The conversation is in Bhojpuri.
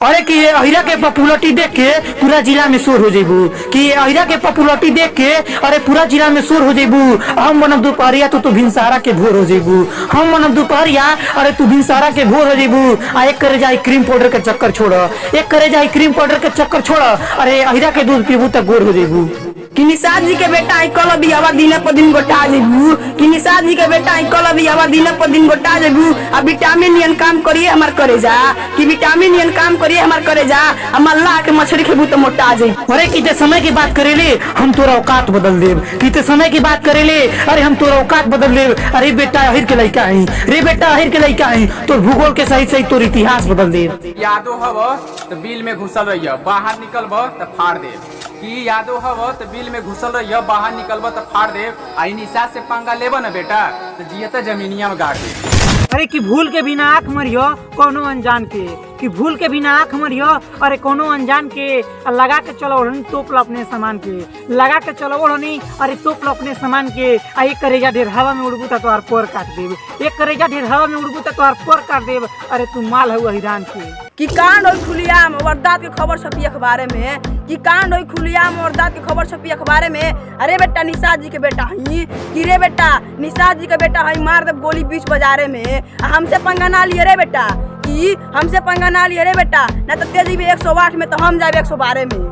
अरे कि ये अहिरा के पॉपुलरिटी देख के पूरा जिला में शोर हो जेबू कि ये अहिरा के पॉपुलरिटी देख के अरे पूरा जिला में शोर हो जेबू। हम बनब दोपहरिया तो तू भिनसारा के भोर हो जेबू। हम बनब दोपहरिया अरे तू भिनसारा के भोर हो जेबू। आ एक करे जाए क्रीम पाउडर के चक्कर छोड़, एक करे जाए क्रीम पाउडर के चक्कर छोड़। अरे अहिरा के दूध पीबू तक गोर हो जेबू। कि निषाद जी के बेटा आई कल भी हवा दिन पर दिन गोटा जेबू। कि निषाद जी के बेटा आई कल भी हवा दिन पर दिन गोटा जेबू। आ विटामिन नियन काम करिए हमार करे जा, कि विटामिन नियन काम करिए हमार करे जा। हम अल्लाह के मछली खेबू तो मोटा जे। अरे किते समय की बात करेले हम तोरा औकात बदल देब। किते समय की बात करेले अरे हम तोरा औकात बदल देब। अरे बेटा अहिर के लइका है, रे बेटा अहिर के लइका है, तो भूगोल के सही सही तोर इतिहास बदल देब। यादो हव तो बिल में घुसल रही, बाहर निकलब तो फाड़ दे। कि यादो हव तो बिल में घुसल रही, बाहर निकलब तो फाड़ दे। आई निशा से पंगा लेब न बेटा तो जियत जमीनिया में गाड़ दे। अरे कि भूल के बिना आँख मरियो कोनो अनजान के, कि भूल के बिना आँख मरियो अरे कोनो अनजान के। लगा के चलो ओढ़नी तोप लो अपने सामान के, लगा के चलो ओढ़नी अरे तोप लो अपने सामान के। आ एक करेजा ढेर हवा में उड़बू तो पोर काट देब, एक करेजा ढेर हवा में उड़बू तो पोर काट देब। अरे तू माल है हिरान के। कि कांड होई खुलियाम वारदात के खबर छपी अखबार में, कि कांड होई खुलियाम वारदात के खबर छपी अखबार में। अरे बेटा निषाद जी के बेटा हई, कि रे बेटा निषाद जी के बेटा हई, मार दे गोली बीच बाजारे में। हमसे पंगा ना लिए रे बेटा, कि हमसे पंगा ना लिए रे बेटा, ना तो तेजी भी 108 में तो हम जाए 112 में।